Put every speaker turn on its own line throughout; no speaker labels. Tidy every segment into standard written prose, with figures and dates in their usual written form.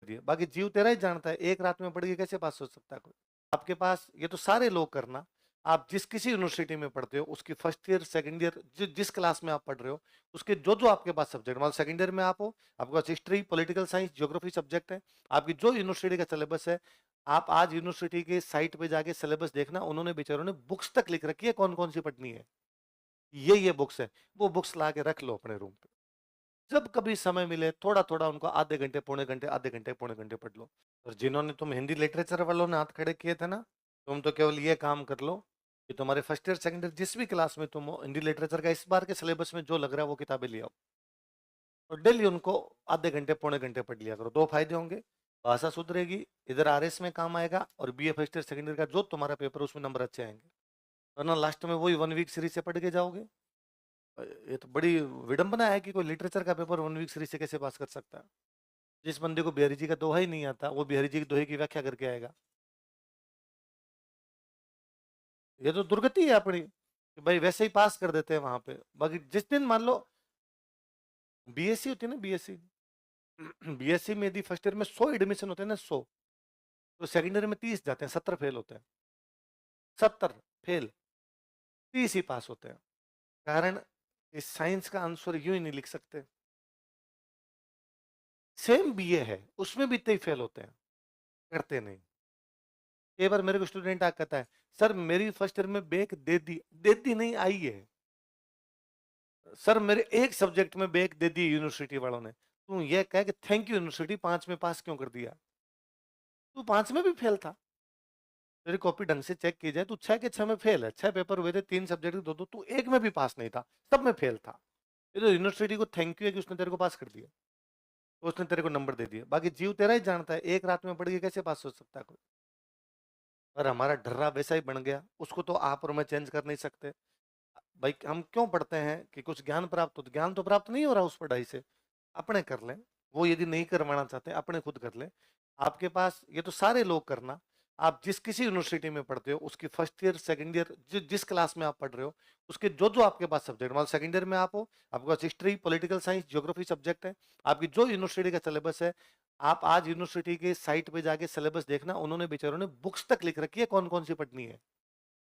दिए, बाकी जीव तेरा ही जानता है, एक रात में पढ़ के कैसे पास हो सकता है कोई। आपके पास ये तो सारे लोग करना, आप जिस किसी यूनिवर्सिटी में पढ़ते हो उसकी फर्स्ट ईयर सेकंड ईयर जिस क्लास में आप पढ़ रहे हो उसके जो जो आपके पास सब्जेक्ट, मतलब सेकंड ईयर में आप हो, आपके पास history, political science, geography subject है, आपकी जो यूनिवर्सिटी का सिलेबस है, आप आज यूनिवर्सिटी के साइट पे जाके सिलेबस देखना, उन्होंने बेचारों ने बुक्स तक लिख रखी है कौन कौन सी पढ़नी है, ये बुक्स है, वो बुक्स ला के रख लो अपने रूम पे। जब कभी समय मिले थोड़ा थोड़ा उनको आधे घंटे पौने घंटे आधे घंटे पौने घंटे पढ़ लो। और जिन्होंने तुम हिंदी लिटरेचर वालों ने हाथ खड़े किए थे ना, तुम तो केवल ये काम कर लो कि तुम्हारे फर्स्ट ईयर सेकंड ईयर जिस भी क्लास में तुम हो, हिंदी लिटरेचर का इस बार के सिलेबस में जो लग रहा है वो किताबें ले आओ और डेली उनको आधे घंटे पौने घंटे पढ़ लिया करो। दो फायदे होंगे, भाषा सुधरेगी, इधर आरएस में काम आएगा, और BA first year second year का जो तुम्हारा पेपर उसमें नंबर अच्छे आएंगे, वरना लास्ट में वही 1 वीक सीरीज से पढ़ के जाओगे। ये तो बड़ी विडंबना है कि कोई लिटरेचर का पेपर 1 वीक सीरीज से कैसे पास कर सकता है। जिस बंदे को बिहारी जी का दोहा ही नहीं आता वो बिहारी जी के दोहे की व्याख्या करके आएगा। ये तो दुर्गति है अपनी कि भाई वैसे ही पास कर देते हैं वहां पे। बाकी जिस दिन मान लो बीएससी होती है ना, बीएससी बीएससी में यदि फर्स्ट ईयर में 100 एडमिशन होते हैं ना, 100, तो सेकंड ईयर में 30 जाते हैं, 70 फेल होते हैं, 70 फेल, 30 ही पास होते हैं। कारण इस साइंस का आंसर यूं ही नहीं लिख सकते। सेम बीए है उसमें भी इतने ही फेल होते हैं, करते नहीं। एक बार मेरे को स्टूडेंट आकर कहता है सर मेरी फर्स्ट ईयर में बैक दे दी नहीं आई है, सर मेरे एक सब्जेक्ट में बैक दे दी यूनिवर्सिटी वालों ने। तू ये कह कि थैंक यू यूनिवर्सिटी, 5 में पास क्यों कर दिया, तू 5 में भी फेल था, तेरी कॉपी ढंग से चेक की जाए, तू 6 के 6 में फेल है, 6 पेपर हुए थे, 3 सब्जेक्ट दो दो, तू एक में भी पास नहीं था, सब में फेल था। ये तो यूनिवर्सिटी को थैंक यू है कि उसने तेरे को पास कर दिया, तो उसने तेरे को नंबर दे दिया, बाकी जीव तेरा ही जानता है, एक रात में पढ़ के कैसे पास हो सकता है कोई। और हमारा ढर्रा वैसा ही बन गया, उसको तो आप और मैं चेंज कर नहीं सकते। भाई हम क्यों पढ़ते हैं कि कुछ ज्ञान प्राप्त हो, तो ज्ञान तो प्राप्त नहीं हो रहा उस पढ़ाई से, अपने कर लें। वो यदि नहीं करवाना चाहते अपने खुद कर लें। आपके पास ये तो सारे लोग करना, आप जिस किसी यूनिवर्सिटी में पढ़ते हो उसकी फर्स्ट ईयर सेकंड ईयर जिस क्लास में आप पढ़ रहे हो उसके जो जो आपके पास सब्जेक्ट, मतलब सेकंड ईयर में आप हो, आपके पास history, political science, geography subject है, आपकी जो यूनिवर्सिटी का सिलेबस है, आप आज यूनिवर्सिटी के साइट पे जाके सिलेबस देखना, उन्होंने बेचारों ने बुक्स तक लिख रखी है कौन कौन सी पढ़नी है,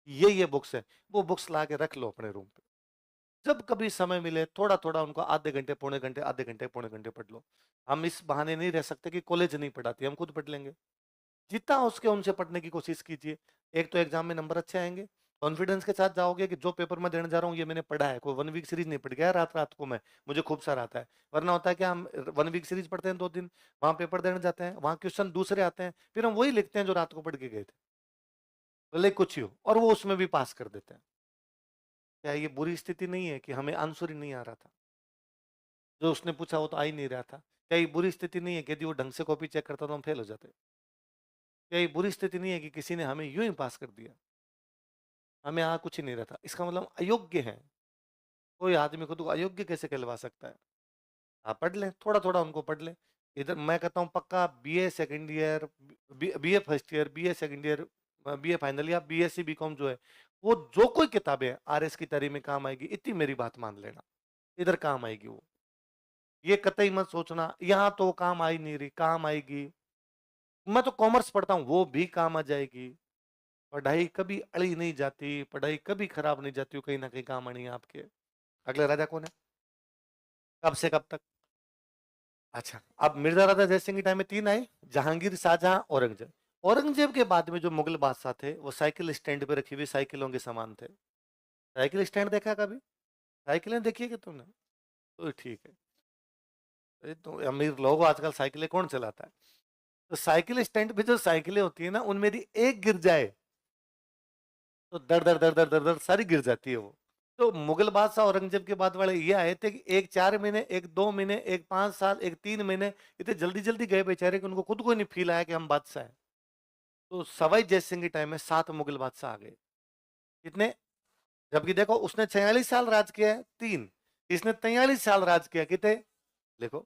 ये बुक्स है, वो बुक्स ला के रख लो अपने रूम पे। जब कभी समय मिले थोड़ा थोड़ा उनको आधे घंटे पौने घंटे आधे घंटे पौने घंटे पढ़ लो। हम इस बहाने नहीं रह सकते कि कॉलेज नहीं पढ़ाती, हम खुद पढ़ लेंगे, जितना हो सके उनसे पढ़ने की कोशिश कीजिए। एक तो एग्जाम में नंबर अच्छे आएंगे, कॉन्फिडेंस के साथ जाओगे कि जो पेपर मैं देने जा रहा हूँ ये मैंने पढ़ा है, कोई 1 वीक सीरीज नहीं पढ़ गया रात रात को मैं, मुझे खूब सारा आता है। वरना होता है कि हम 1 वीक सीरीज पढ़ते हैं 2 दिन, वहां पेपर देने जाते हैं, वहां क्वेश्चन दूसरे आते हैं, फिर हम वही लिखते हैं जो रात को पढ़ के गए थे, भले कुछ ही हो, और वो उसमें भी पास कर देते हैं। क्या ये बुरी स्थिति नहीं है कि हमें आंसर ही नहीं आ रहा था, जो उसने पूछा वो तो आ ही नहीं रहा था? क्या ये बुरी स्थिति नहीं है कि यदि वो ढंग से कॉपी चेक करता तो हम फेल हो जाते? क्या ये बुरी स्थिति नहीं है कि किसी ने हमें यूं ही पास कर दिया, हमें यहाँ कुछ ही नहीं रहा था? इसका मतलब अयोग्य है। कोई आदमी खुद को अयोग्य कैसे कहलवा सकता है? आप पढ़ लें, थोड़ा थोड़ा उनको पढ़ लें। इधर मैं कहता हूँ पक्का BA second year, BA first year, BA second year, BA final या बीएससी बीकॉम जो है, वो जो कोई किताबें आरएस की तैयारी में काम आएगी, इतनी मेरी बात मान लेना, इधर काम आएगी वो। ये कतई मत सोचना यहाँ तो काम आई नहीं रही, काम आएगी। मैं तो कॉमर्स पढ़ता हूँ, वो भी काम आ जाएगी। पढ़ाई कभी अड़ी नहीं जाती, पढ़ाई कभी खराब नहीं जाती, कहीं ना कहीं काम आनी है आपके। अगले राजा कौन है, कब से कब तक? अच्छा, अब मिर्जा राजा जयसिंह के टाइम में 3 आए, जहांगीर, शाहजहां, औरंगजेब। औरंगजेब के बाद में जो मुगल बादशाह थे वो साइकिल स्टैंड पे रखी हुई साइकिलों के समान थे। साइकिल स्टैंड देखा कभी? साइकिलें देखी है कि तुमने? तो ठीक है, ये तो अमीर लोग आजकल साइकिलें कौन चलाता है? तो साइकिल स्टैंड पे जो साइकिलें होती है ना, उनमें यदि एक गिर जाए तो दर दर दर दर दर दर सारी गिर जाती है वो। तो मुगल बादशाह औरंगजेब के बाद वाले ये आए थे कि एक 4 महीने, एक 2 महीने, एक 5 साल, एक 3 महीने, इतने जल्दी जल्दी गए बेचारे कि उनको खुद को नहीं फील आया कि हम बादशाह हैं। तो सवाई जय सिंह के टाइम में 7 मुगल बादशाह आ गए। कितने? जबकि देखो उसने 46 साल राज किया है, 3, इसने 43 साल राज किया, कितने? देखो